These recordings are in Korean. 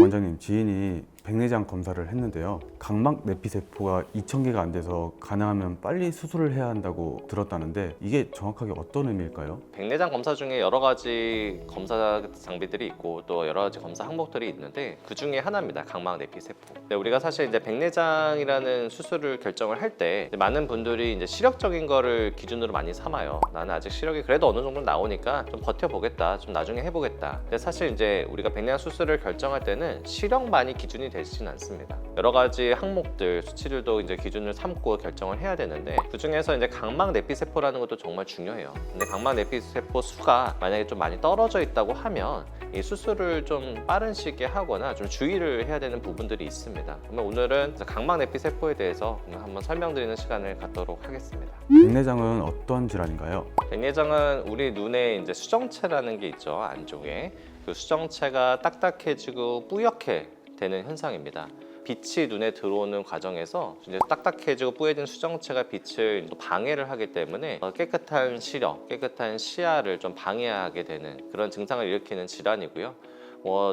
원장님, 지인이 백내장 검사를 했는데요. 각막 내피세포가 2,000개가 안 돼서 가능하면 빨리 수술을 해야 한다고 들었다는데 이게 정확하게 어떤 의미일까요? 백내장 검사 중에 여러 가지 검사 장비들이 있고 또 여러 가지 검사 항목들이 있는데 그 중에 하나입니다. 각막 내피세포. 근데 우리가 사실 이제 백내장이라는 수술을 결정을 할 때 많은 분들이 이제 시력적인 거를 기준으로 많이 삼아요. 나는 아직 시력이 그래도 어느 정도 나오니까 좀 버텨보겠다, 좀 나중에 해보겠다. 근데 사실 이제 우리가 백내장 수술을 결정할 때는 시력만이 기준이 되지는 않습니다. 여러 가지 항목들, 수치들도 이제 기준을 삼고 결정을 해야 되는데 그 중에서 이제 각막 내피세포라는 것도 정말 중요해요. 근데 각막 내피세포 수가 만약에 좀 많이 떨어져 있다고 하면 이 수술을 좀 빠른 시기에 하거나 좀 주의를 해야 되는 부분들이 있습니다. 그러면 오늘은 각막 내피세포에 대해서 한번 설명드리는 시간을 갖도록 하겠습니다. 백내장은 어떤 질환인가요? 백내장은 우리 눈에 이제 수정체라는 게 있죠. 안쪽에 그 수정체가 딱딱해지고 뿌옇게 되는 현상입니다. 빛이 눈에 들어오는 과정에서 이제 딱딱해지고 뿌얘진 수정체가 빛을 또 방해를 하기 때문에 깨끗한 시력, 깨끗한 시야를 좀 방해하게 되는 그런 증상을 일으키는 질환이고요.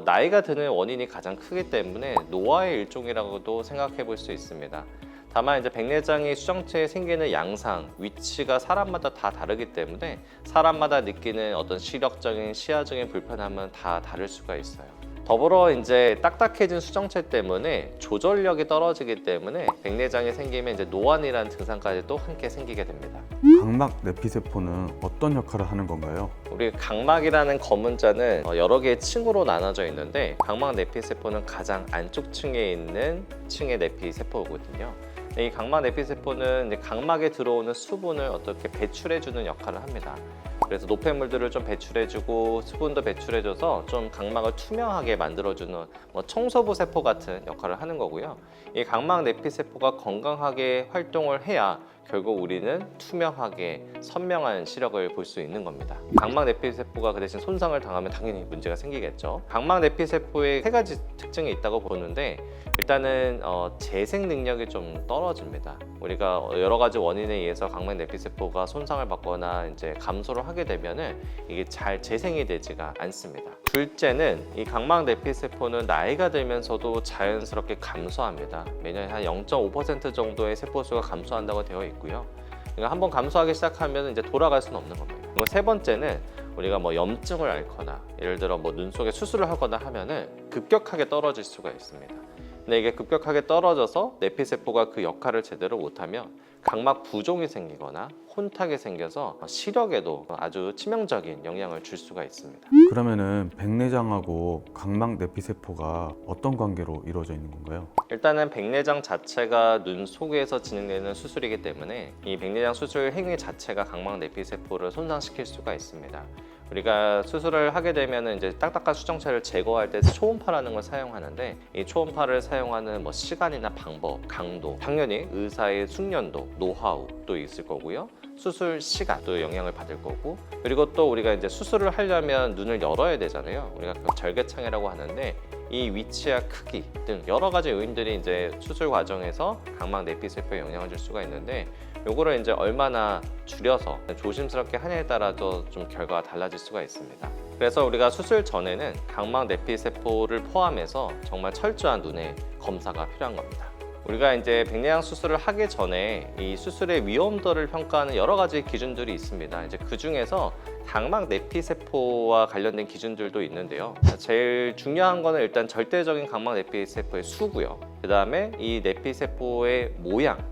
나이가 드는 원인이 가장 크기 때문에 노화의 일종이라고도 생각해 볼 수 있습니다. 다만 이제 백내장이 수정체에 생기는 양상, 위치가 사람마다 다 다르기 때문에 사람마다 느끼는 어떤 시력적인, 시야적인 불편함은 다 다를 수가 있어요. 더불어 이제 딱딱해진 수정체 때문에 조절력이 떨어지기 때문에 백내장이 생기면 이제 노안이라는 증상까지 또 함께 생기게 됩니다. 각막 내피세포는 어떤 역할을 하는 건가요? 우리 각막이라는 검은 자는 여러 개의 층으로 나눠져 있는데 각막 내피세포는 가장 안쪽 층에 있는 층의 내피세포거든요. 이 각막 내피세포는 이제 각막에 들어오는 수분을 어떻게 배출해주는 역할을 합니다. 그래서 노폐물들을 좀 배출해주고 수분도 배출해줘서 좀 각막을 투명하게 만들어주는 청소부 세포 같은 역할을 하는 거고요. 이 각막 내피세포가 건강하게 활동을 해야 결국 우리는 투명하게 선명한 시력을 볼 수 있는 겁니다. 각막 내피세포가 그 대신 손상을 당하면 당연히 문제가 생기겠죠. 각막 내피세포에 세 가지 특징이 있다고 보는데 일단은 재생 능력이 좀 떨어집니다. 우리가 여러 가지 원인에 의해서 각막 내피세포가 손상을 받거나 이제 감소를 하게 되면은 이게 잘 재생이 되지가 않습니다. 둘째는 이 각막 내피세포는 나이가 들면서도 자연스럽게 감소합니다. 매년 한 0.5% 정도의 세포수가 감소한다고 되어 있고요. 그러니까 한번 감소하기 시작하면 이제 돌아갈 수는 없는 겁니다. 그리고 세 번째는 우리가 염증을 앓거나 예를 들어 눈 속에 수술을 하거나 하면은 급격하게 떨어질 수가 있습니다. 근데 이게 급격하게 떨어져서 내피세포가 그 역할을 제대로 못하면 각막 부종이 생기거나 혼탁이 생겨서 시력에도 아주 치명적인 영향을 줄 수가 있습니다. 그러면은 백내장하고 각막 내피세포가 어떤 관계로 이루어져 있는 건가요? 일단은 백내장 자체가 눈 속에서 진행되는 수술이기 때문에 이 백내장 수술 행위 자체가 각막 내피세포를 손상시킬 수가 있습니다. 우리가 수술을 하게 되면 이제 딱딱한 수정체를 제거할 때 초음파라는 걸 사용하는데 이 초음파를 사용하는 시간이나 방법, 강도, 당연히 의사의 숙련도, 노하우도 있을 거고요. 수술 시간도 영향을 받을 거고 그리고 또 우리가 이제 수술을 하려면 눈을 열어야 되잖아요. 우리가 절개창이라고 하는데 이 위치와 크기 등 여러 가지 요인들이 이제 수술 과정에서 각막 내피세포에 영향을 줄 수가 있는데 요거를 이제 얼마나 줄여서 조심스럽게 하냐에 따라서 좀 결과가 달라질 수가 있습니다. 그래서 우리가 수술 전에는 각막 내피세포를 포함해서 정말 철저한 눈의 검사가 필요한 겁니다. 우리가 이제 백내장 수술을 하기 전에 이 수술의 위험도를 평가하는 여러 가지 기준들이 있습니다. 이제 그 중에서 각막 내피세포와 관련된 기준들도 있는데요. 제일 중요한 거는 일단 절대적인 각막 내피세포의 수고요. 그 다음에 이 내피세포의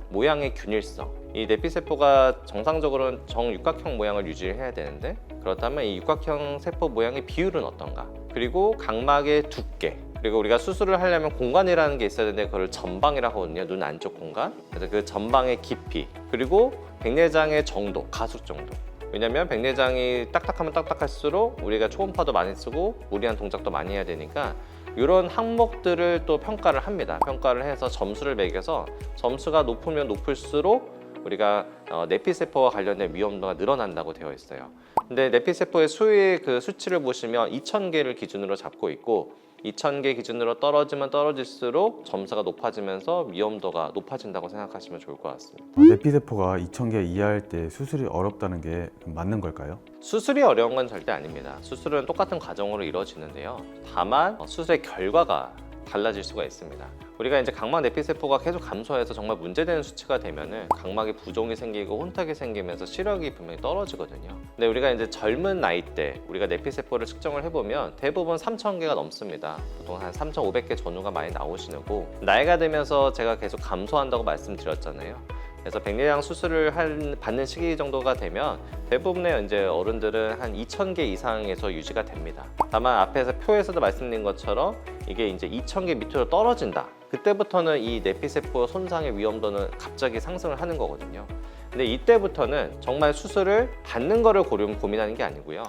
모양의 균일성. 이 내피세포가 정상적으로는 정육각형 모양을 유지해야 되는데 그렇다면 이 육각형 세포 모양의 비율은 어떤가? 그리고 각막의 두께. 그리고 우리가 수술을 하려면 공간이라는 게 있어야 되는데 그걸 전방이라고 하거든요. 눈 안쪽 공간. 그래서 그 전방의 깊이 그리고 백내장의 정도, 가속 정도. 왜냐면 백내장이 딱딱하면 딱딱할수록 우리가 초음파도 많이 쓰고 무리한 동작도 많이 해야 되니까 이런 항목들을 또 평가를 합니다. 평가를 해서 점수를 매겨서 점수가 높으면 높을수록 우리가 내피세포와 관련된 위험도가 늘어난다고 되어 있어요. 근데 내피세포의 수의 그 수치를 보시면 2,000개를 기준으로 잡고 있고 2,000개 기준으로 떨어지면 떨어질수록 점수가 높아지면서 위험도가 높아진다고 생각하시면 좋을 것 같습니다. 내피세포가 2,000개 이하일 때 수술이 어렵다는 게 맞는 걸까요? 수술이 어려운 건 절대 아닙니다. 수술은 똑같은 과정으로 이루어지는데요. 다만 수술의 결과가 달라질 수가 있습니다. 우리가 이제 각막 내피세포가 계속 감소해서 정말 문제되는 수치가 되면은 각막에 부종이 생기고 혼탁이 생기면서 시력이 분명히 떨어지거든요. 근데 우리가 이제 젊은 나이 때 우리가 내피세포를 측정을 해보면 대부분 3,000개가 넘습니다. 보통 한 3,500개 전후가 많이 나오시고, 나이가 들면서 제가 계속 감소한다고 말씀드렸잖아요. 그래서 백내장 수술을 받는 시기 정도가 되면 대부분의 이제 어른들은 한 2,000개 이상에서 유지가 됩니다. 다만 앞에서 표에서도 말씀드린 것처럼 이게 이제 2,000개 밑으로 떨어진다. 그때부터는 이 내피세포 손상의 위험도는 갑자기 상승을 하는 거거든요. 근데 이때부터는 정말 수술을 받는 거를 고민하는 게 아니고요.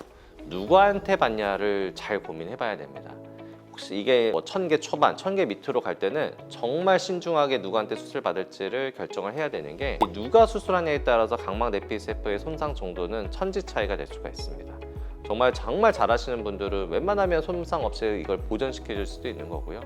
누구한테 받냐를 잘 고민해 봐야 됩니다. 혹시 이게 1,000개 초반, 1,000개 밑으로 갈 때는 정말 신중하게 누구한테 수술 받을지를 결정을 해야 되는 게, 누가 수술하냐에 따라서 각막 내피세포의 손상 정도는 천지 차이가 될 수가 있습니다. 정말 잘하시는 분들은 웬만하면 손상 없이 이걸 보존시켜 줄 수도 있는 거고요.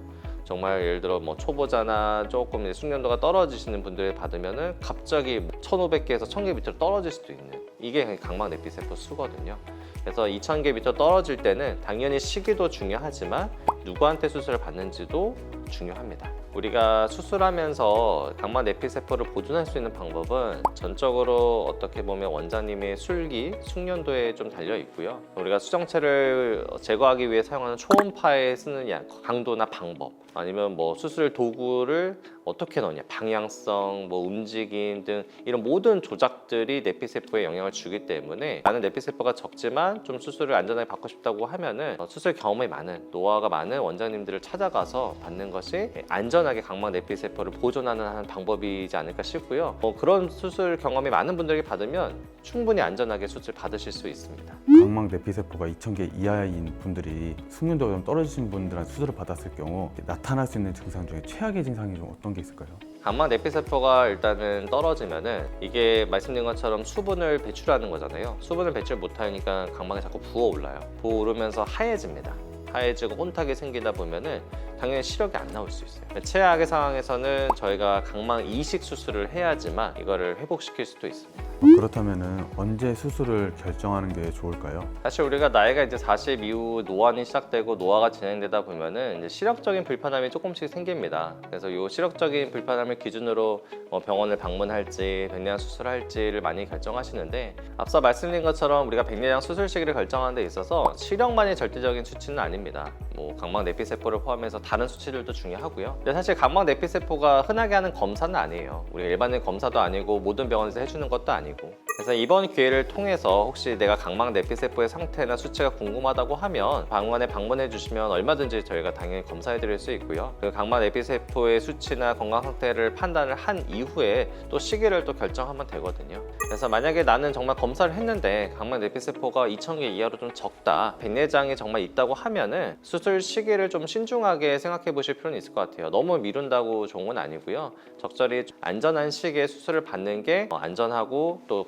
정말 예를 들어 뭐 초보자나 조금 이제 숙련도가 떨어지시는 분들 받으면은 갑자기 1,500개에서 1,000개 밑으로 떨어질 수도 있는, 이게 각막 내피세포 수거든요. 그래서 2,000개 밑으로 떨어질 때는 당연히 시기도 중요하지만 누구한테 수술을 받는지도 중요합니다. 우리가 수술하면서 각막 내피세포를 보존할 수 있는 방법은 전적으로 어떻게 보면 원장님의 숙련도에 좀 달려 있고요. 우리가 수정체를 제거하기 위해 사용하는 초음파에 쓰는 강도나 방법, 아니면 뭐 수술 도구를 어떻게 넣냐, 방향성, 뭐 움직임 등 이런 모든 조작들이 내피세포에 영향을 주기 때문에, 나는 내피세포가 적지만 좀 수술을 안전하게 받고 싶다고 하면은 수술 경험이 많은, 노하우가 많은 원장님들을 찾아가서 받는 것이 안전하게 각막 내피세포를 보존하는 방법이지 않을까 싶고요. 그런 수술 경험이 많은 분들에게 받으면 충분히 안전하게 수술 받으실 수 있습니다. 각막 내피세포가 2,000개 이하인 분들이 숙련도가 좀 떨어지신 분들한테 수술을 받았을 경우 나타날 수 있는 증상 중에 최악의 증상이 좀 어떤 게 있을까요? 각막 내피세포가 일단은 떨어지면은 이게 말씀드린 것처럼 수분을 배출하는 거잖아요. 수분을 배출 못하니까 각막이 자꾸 부어올라요. 부어오르면서 하얘집니다. 하얘지고 혼탁이 생기다 보면은 당연히 시력이 안 나올 수 있어요. 최악의 상황에서는 저희가 각막 이식 수술을 해야지만 이거를 회복시킬 수도 있습니다. 그렇다면은 언제 수술을 결정하는 게 좋을까요? 사실 우리가 나이가 이제 40 이후 노안이 시작되고 노화가 진행되다 보면은 이제 시력적인 불편함이 조금씩 생깁니다. 그래서 이 시력적인 불편함을 기준으로 병원을 방문할지 백내장 수술할지를 많이 결정하시는데, 앞서 말씀드린 것처럼 우리가 백내장 수술 시기를 결정하는 데 있어서 시력만이 절대적인 수치는 아닙니다. 뭐 각막 내피세포를 포함해서 다른 수치들도 중요하고요. 근데 사실 각막 내피세포가 흔하게 하는 검사는 아니에요. 우리가 일반적인 검사도 아니고 모든 병원에서 해주는 것도 아니고. 그래서 이번 기회를 통해서 혹시 내가 각막 내피세포의 상태나 수치가 궁금하다고 하면 병원에 방문해 주시면 얼마든지 저희가 당연히 검사해 드릴 수 있고요. 그 각막 내피세포의 수치나 건강 상태를 판단을 한 이후에 또 시기를 또 결정하면 되거든요. 그래서 만약에 나는 정말 검사를 했는데 각막 내피세포가 2,000개 이하로 좀 적다, 백내장이 정말 있다고 하면은 수술 시기를 좀 신중하게 생각해 보실 필요는 있을 것 같아요. 너무 미룬다고 좋은 건 아니고요. 적절히 안전한 시기에 수술을 받는 게 안전하고 또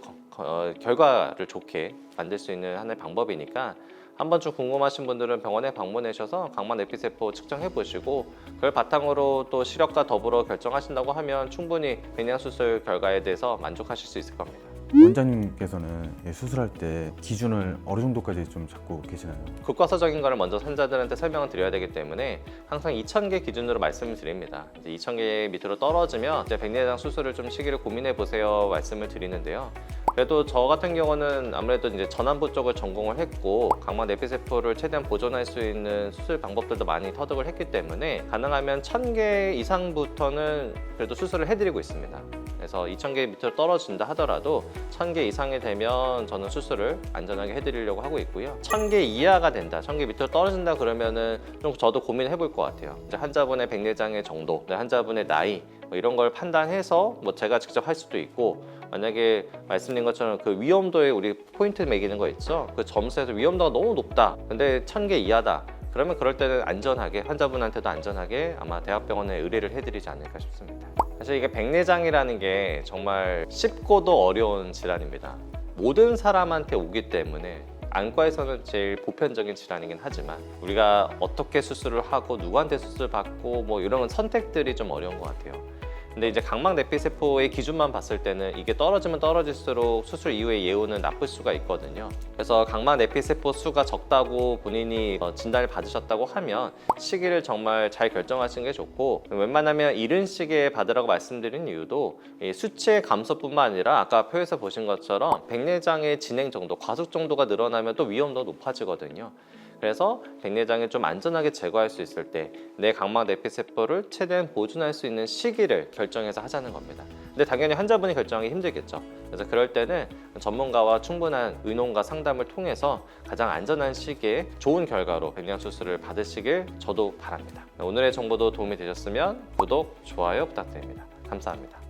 결과를 좋게 만들 수 있는 하나의 방법이니까, 한 번쯤 궁금하신 분들은 병원에 방문하셔서 각막 내피세포 측정해 보시고 그걸 바탕으로 또 시력과 더불어 결정하신다고 하면 충분히 백내장 수술 결과에 대해서 만족하실 수 있을 겁니다. 원장님께서는 수술할 때 기준을 어느 정도까지 좀 잡고 계시나요? 교과서적인 거를 먼저 환자들한테 설명을 드려야 되기 때문에 항상 2,000개 기준으로 말씀을 드립니다. 이제 2,000개 밑으로 떨어지면 이제 백내장 수술을 좀 시기를 고민해 보세요 말씀을 드리는데요. 그래도 저 같은 경우는 아무래도 이제 전환부 쪽을 전공을 했고 각막 내피세포를 최대한 보존할 수 있는 수술 방법들도 많이 터득을 했기 때문에 가능하면 1,000개 이상부터는 그래도 수술을 해드리고 있습니다. 그래서 2,000개 밑으로 떨어진다 하더라도 1,000개 이상이 되면 저는 수술을 안전하게 해드리려고 하고 있고요. 1,000개 이하가 된다, 1,000개 밑으로 떨어진다 그러면은 좀 저도 고민해 볼 것 같아요. 이제 환자분의 백내장의 정도, 환자분의 나이 뭐 이런 걸 판단해서 뭐 제가 직접 할 수도 있고, 만약에 말씀드린 것처럼 그 위험도에 우리 포인트 매기는 거 있죠? 그 점수에서 위험도가 너무 높다, 근데 1,000개 이하다, 그러면 그럴 때는 안전하게, 환자분한테도 안전하게 아마 대학병원에 의뢰를 해드리지 않을까 싶습니다. 사실 이게 백내장이라는 게 정말 쉽고도 어려운 질환입니다. 모든 사람한테 오기 때문에 안과에서는 제일 보편적인 질환이긴 하지만 우리가 어떻게 수술을 하고 누구한테 수술 받고 뭐 이런 선택들이 좀 어려운 것 같아요. 근데 이제 각막 내피세포의 기준만 봤을 때는 이게 떨어지면 떨어질수록 수술 이후의 예후는 나쁠 수가 있거든요. 그래서 각막 내피세포 수가 적다고 본인이 진단을 받으셨다고 하면 시기를 정말 잘 결정하시는 게 좋고, 웬만하면 이른 시기에 받으라고 말씀드린 이유도 이 수치의 감소뿐만 아니라 아까 표에서 보신 것처럼 백내장의 진행 정도, 과속 정도가 늘어나면 또 위험도 높아지거든요. 그래서 백내장을 좀 안전하게 제거할 수 있을 때 내 각막 내피세포를 최대한 보존할 수 있는 시기를 결정해서 하자는 겁니다. 근데 당연히 환자분이 결정하기 힘들겠죠. 그래서 그럴 때는 전문가와 충분한 의논과 상담을 통해서 가장 안전한 시기에 좋은 결과로 백내장 수술을 받으시길 저도 바랍니다. 오늘의 정보도 도움이 되셨으면 구독, 좋아요 부탁드립니다. 감사합니다.